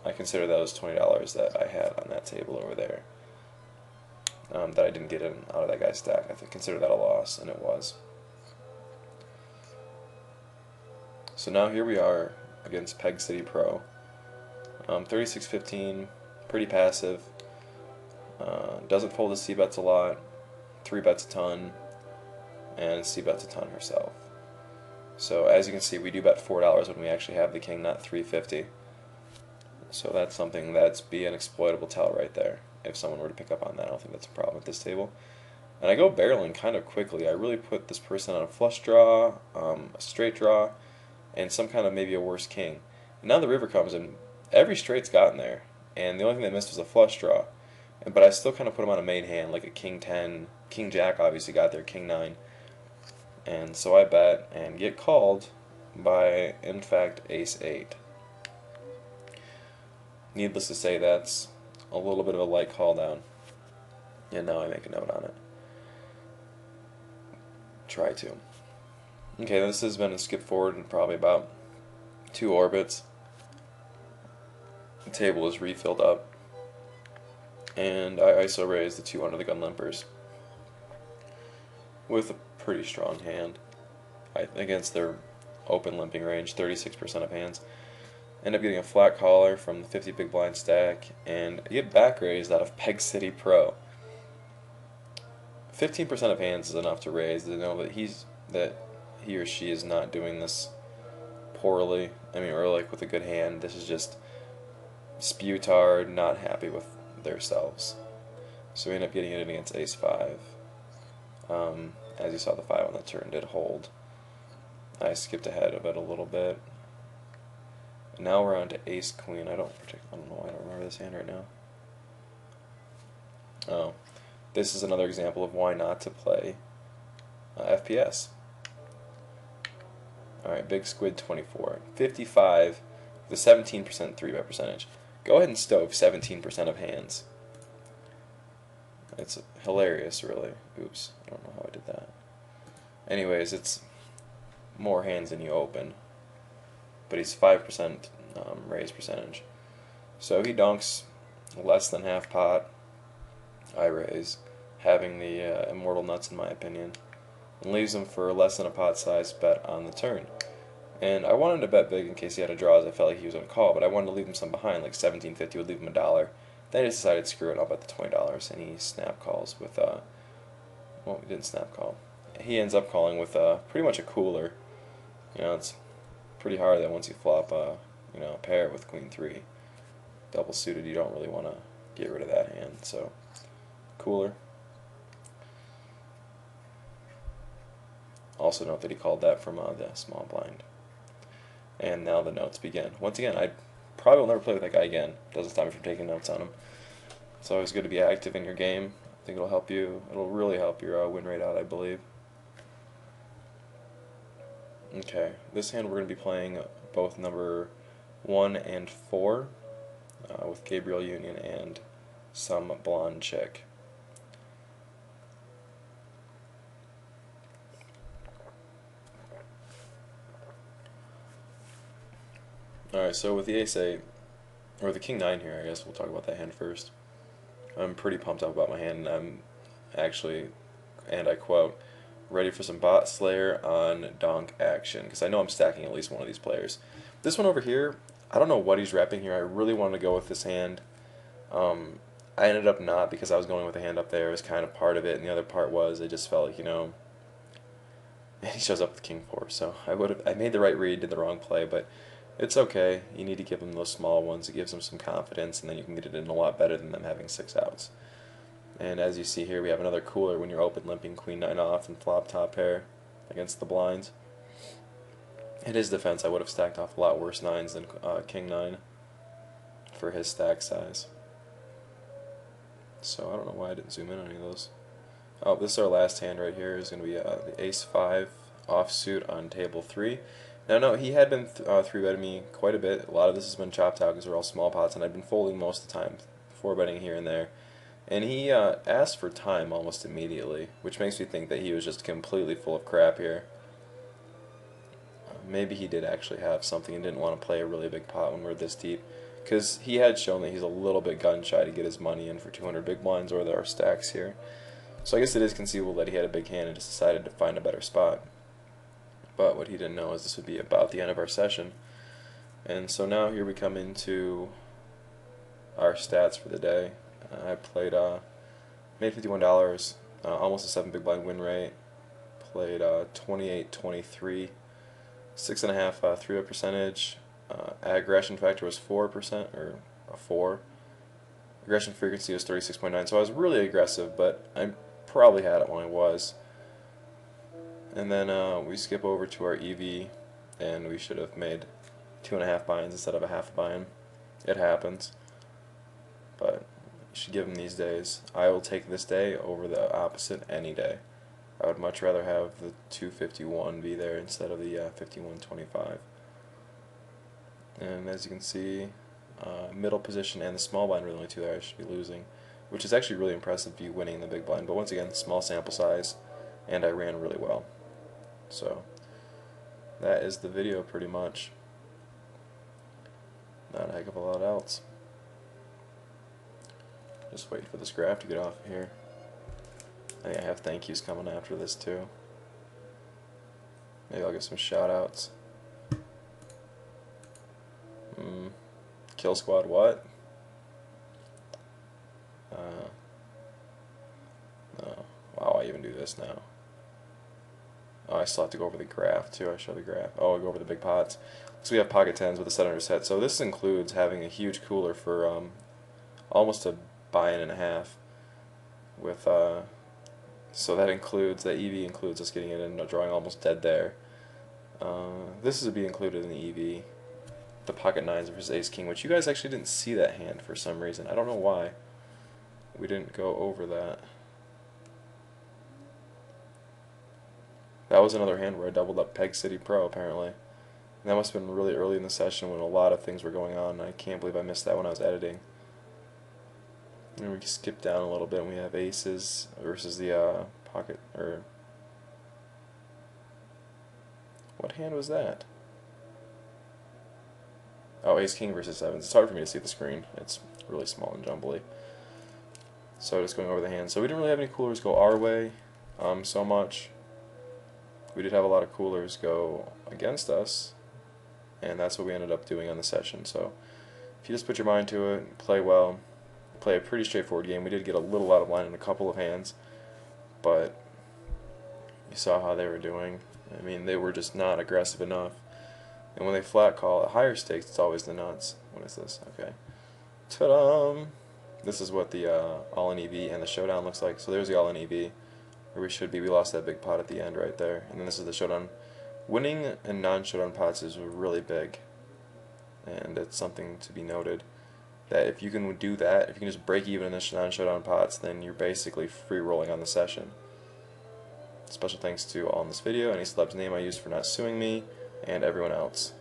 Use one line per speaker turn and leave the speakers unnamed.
I consider those $20 that I had on that table over there, that I didn't get in out of that guy's stack. I consider that a loss, and it was. So now here we are against Peg City Pro. 36-15, pretty passive. Doesn't fold his C-bets a lot, 3-bets a ton, and C-bets a ton herself. So as you can see, we do bet $4 when we actually have the king, not $3.50. So that's something that's be an exploitable tell right there. If someone were to pick up on that, I don't think that's a problem at this table. And I go barreling kind of quickly. I really put this person on a flush draw, a straight draw, and some kind of maybe a worse king. And now the river comes, and every straight's gotten there. And the only thing that missed was a flush draw. But I still kind of put him on a main hand, like a king 10. King Jack obviously got there, king 9. And so I bet and get called by, in fact, ace 8. Needless to say, that's a little bit of a light call down. And now I make a note on it. Try to. Okay, this has been a skip forward in probably about 2 orbits. The table is refilled up. And I ISO raise the 2 under the gun limpers with a pretty strong hand against their open limping range, 36% of hands. End up getting a flat caller from the 50 big blind stack, and I get back raised out of Peg City Pro. 15% of hands is enough to raise to know that he or she is not doing this poorly. I mean, or like with a good hand. This is just sputard, not happy with themselves. So we end up getting it against ace 5. As you saw, the 5 on the turn did hold. I skipped ahead of it a little bit. And now we're on to ace queen. I don't know why I don't remember this hand right now. Oh, this is another example of why not to play FPS. Alright, Big Squid 24. 55 with a 17% 3-bet percentage. Go ahead and stove 17% of hands. It's hilarious, really. Oops, I don't know how I did that. Anyways, it's more hands than you open. But he's 5% raise percentage. So he donks less than half pot. I raise, having the immortal nuts in my opinion, and leaves him for less than a pot size bet on the turn. And I wanted to bet big in case he had a draw, as I felt like he was going to call, but I wanted to leave him some behind, like 17.50 would leave him $1. Then I decided, screw it, I'll bet the $20, and he snap calls with, well, he didn't snap call. He ends up calling with pretty much a cooler. You know, it's pretty hard that once you flop a pair with queen 3, double suited, you don't really want to get rid of that hand. So, cooler. Also note that he called that from the small blind. And now the notes begin. Once again, I probably will never play with that guy again. Doesn't stop me from taking notes on him. It's always good to be active in your game. I think it'll help you. It'll really help your win rate out, I believe. Okay, this hand we're going to be playing both number 1 and 4 with Gabriel Union and some blonde chick. Alright, so with the ace 8, or the king 9 here, I guess we'll talk about that hand first. I'm pretty pumped up about my hand, and I'm actually, and I quote, ready for some bot slayer on donk action, because I know I'm stacking at least one of these players. This one over here, I don't know what he's repping here. I really wanted to go with this hand. I ended up not, because I was going with the hand up there. It was kind of part of it, and the other part was I just felt like, and he shows up with king 4, so I made the right read, did the wrong play, but it's okay. You need to give him those small ones. It gives him some confidence, and then you can get it in a lot better than them having 6 outs. And as you see here, we have another cooler when you're open limping queen 9 off and flop top pair against the blinds. In his defense, I would have stacked off a lot worse 9s than king 9 for his stack size. So I don't know why I didn't zoom in on any of those. Oh, this is our last hand right here. Is going to be the ace 5 offsuit on table 3. Now, no, he had been 3-betting me quite a bit. A lot of this has been chopped out because they're all small pots, and I've been folding most of the time, 4-betting here and there. And he asked for time almost immediately, which makes me think that he was just completely full of crap here. maybe he did actually have something and didn't want to play a really big pot when we're this deep. Because he had shown that he's a little bit gun shy to get his money in for 200 big blinds, or there are stacks here. So I guess it is conceivable that he had a big hand and just decided to find a better spot. But what he didn't know is this would be about the end of our session. And so now here we come into our stats for the day. I played, made $51, almost a 7 big blind win rate. Played 28-23, 6.5 3-bet percentage. Aggression factor was 4%, or a 4. Aggression frequency was 36.9, so I was really aggressive, but I probably had it when I was. And then we skip over to our EV, and we should have made 2.5 buy-ins instead of a half buy-in. It happens, but you should give them these days. I will take this day over the opposite any day. I would much rather have the 251 be there instead of the 5125. And as you can see, middle position and the small blind are the only two that I should be losing, which is actually really impressive view winning the big blind. But once again, small sample size, and I ran really well. So that is the video pretty much. Not a heck of a lot else. Just wait for this graph to get off of here. I think I have thank yous coming after this too. Maybe I'll give some shout outs. Kill Squad what? No. Wow, I even do this now. Oh, I still have to go over the graph too. I show the graph. Oh, I go over the big pots. So we have pocket tens with a set under set. So this includes having a huge cooler for almost a buy-in and a half. With so that includes, that EV includes us getting it in, drawing almost dead there. This is to be included in the EV. The pocket nines versus ace king, which you guys actually didn't see that hand for some reason. I don't know why. We didn't go over that. That was another hand where I doubled up Peg City Pro, apparently. And that must have been really early in the session when a lot of things were going on. I can't believe I missed that when I was editing. And we skip down a little bit and we have aces versus the pocket, or what hand was that? Oh, ace king versus sevens. It's hard for me to see the screen. It's really small and jumbly. So just going over the hand. So we didn't really have any coolers go our way so much. We did have a lot of coolers go against us, and that's what we ended up doing on the session. So if you just put your mind to it and play well, play a pretty straightforward game. We did get a little out of line in a couple of hands, but you saw how they were doing. I mean, they were just not aggressive enough. And when they flat call at higher stakes, it's always the nuts. What is this? Okay. Ta-da! This is what the all-in EV and the showdown looks like. So there's the all-in EV, where we should be. We lost that big pot at the end right there. And then this is the showdown. Winning in non-showdown pots is really big. And it's something to be noted. That if you can do that, if you can just break even in the non-showdown pots, then you're basically free-rolling on the session. Special thanks to all in this video, any celeb's name I used for not suing me, and everyone else.